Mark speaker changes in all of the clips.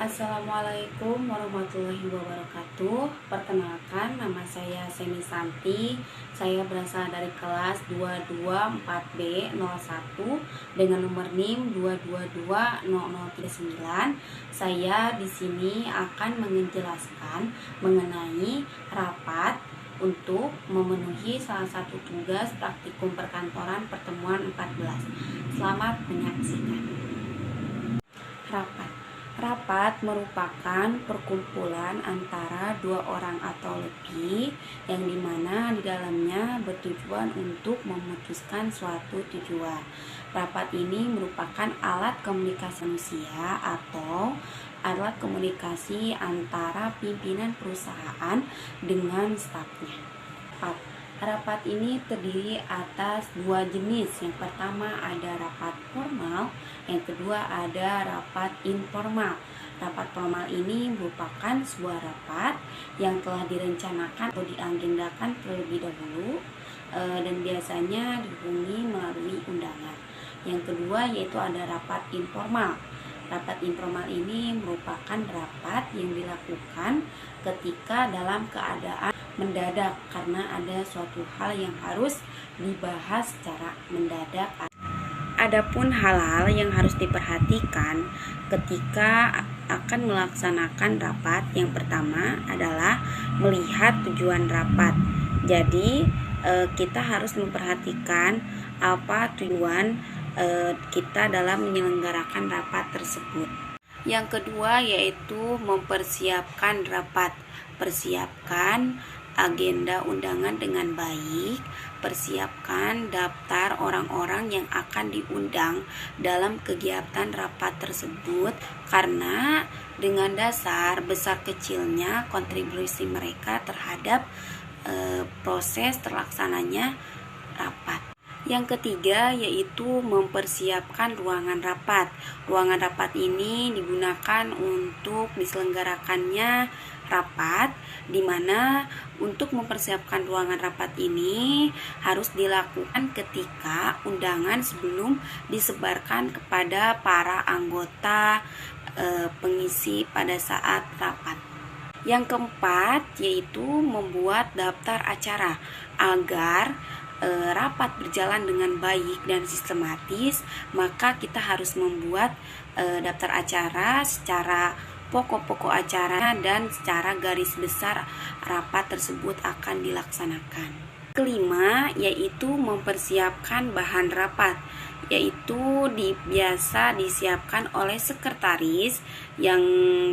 Speaker 1: Assalamualaikum warahmatullahi wabarakatuh. Perkenalkan, nama saya Seni Santi. Saya berasal dari kelas 224B01 dengan nomor NIM 2220039. Saya di sini akan menjelaskan mengenai rapat untuk memenuhi salah satu tugas praktikum perkantoran pertemuan 14. Selamat menyaksikan. Rapat merupakan perkumpulan antara dua orang atau lebih yang dimana di dalamnya bertujuan untuk memutuskan suatu tujuan. Rapat ini merupakan alat komunikasi manusia atau alat komunikasi antara pimpinan perusahaan dengan stafnya. Rapat ini terdiri atas dua jenis. Yang pertama ada rapat formal, yang kedua ada rapat informal. Rapat formal ini merupakan sebuah rapat yang telah direncanakan atau diagendakan terlebih dahulu dan biasanya dihubungi melalui undangan. Yang kedua yaitu ada rapat informal. Rapat informal ini merupakan rapat yang dilakukan ketika dalam keadaan mendadak karena ada suatu hal yang harus dibahas secara mendadak. Adapun hal-hal yang harus diperhatikan ketika akan melaksanakan rapat, yang pertama adalah melihat tujuan rapat. Jadi kita harus memperhatikan apa tujuan kita dalam menyelenggarakan rapat tersebut. Yang kedua yaitu mempersiapkan rapat. Persiapkan agenda undangan dengan baik, persiapkan daftar orang-orang yang akan diundang dalam kegiatan rapat tersebut karena dengan dasar besar kecilnya kontribusi mereka terhadap proses terlaksananya rapat. Yang ketiga yaitu mempersiapkan ruangan rapat. Ruangan rapat ini digunakan untuk diselenggarakannya rapat, di mana untuk mempersiapkan ruangan rapat ini harus dilakukan ketika undangan sebelum disebarkan kepada para anggota pengisi pada saat rapat. Yang keempat yaitu membuat daftar acara agar rapat berjalan dengan baik dan sistematis, maka kita harus membuat daftar acara secara pokok-pokok acara dan secara garis besar rapat tersebut akan dilaksanakan. Kelima yaitu mempersiapkan bahan rapat, yaitu biasa disiapkan oleh sekretaris, yang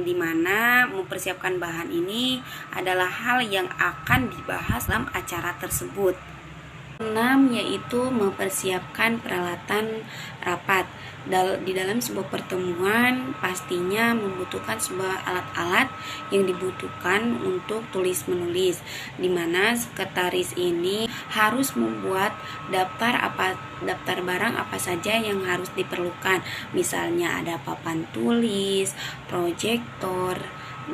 Speaker 1: dimana mempersiapkan bahan ini adalah hal yang akan dibahas dalam acara tersebut. 6 yaitu mempersiapkan peralatan rapat. Di dalam sebuah pertemuan pastinya membutuhkan sebuah alat-alat yang dibutuhkan untuk tulis menulis, di mana sekretaris ini harus membuat daftar barang apa saja yang harus diperlukan. Misalnya ada papan tulis, proyektor,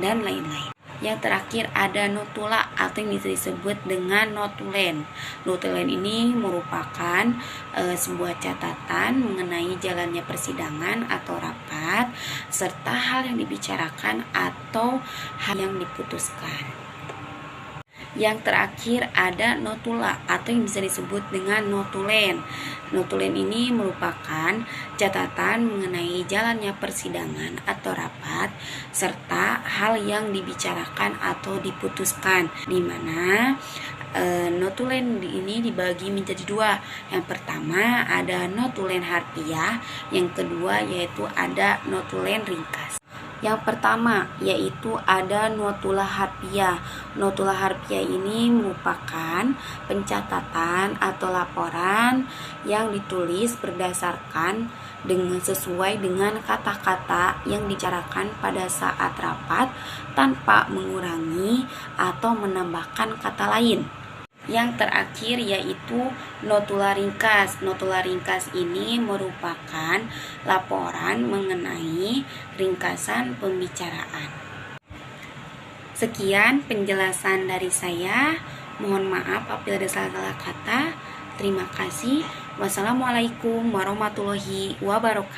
Speaker 1: dan lain-lain. Yang terakhir ada notula atau yang bisa disebut dengan notulen. Notulen ini merupakan sebuah catatan mengenai jalannya persidangan atau rapat serta hal yang dibicarakan atau hal yang diputuskan. Yang terakhir ada notula atau yang bisa disebut dengan notulen. Notulen ini merupakan catatan mengenai jalannya persidangan atau rapat serta hal yang dibicarakan atau diputuskan, di mana notulen ini dibagi menjadi dua. Yang pertama ada notulen harfiah, yang kedua yaitu ada notulen ringkas. Yang pertama yaitu ada notula harfiah. Notula harfiah ini merupakan pencatatan atau laporan yang ditulis berdasarkan sesuai dengan kata-kata yang dibicarakan pada saat rapat tanpa mengurangi atau menambahkan kata lain. Yang terakhir yaitu notula ringkas. Notula ringkas ini merupakan laporan mengenai ringkasan pembicaraan. Sekian penjelasan dari saya. Mohon maaf apabila ada salah kata. Terima kasih. Wassalamualaikum warahmatullahi wabarakatuh.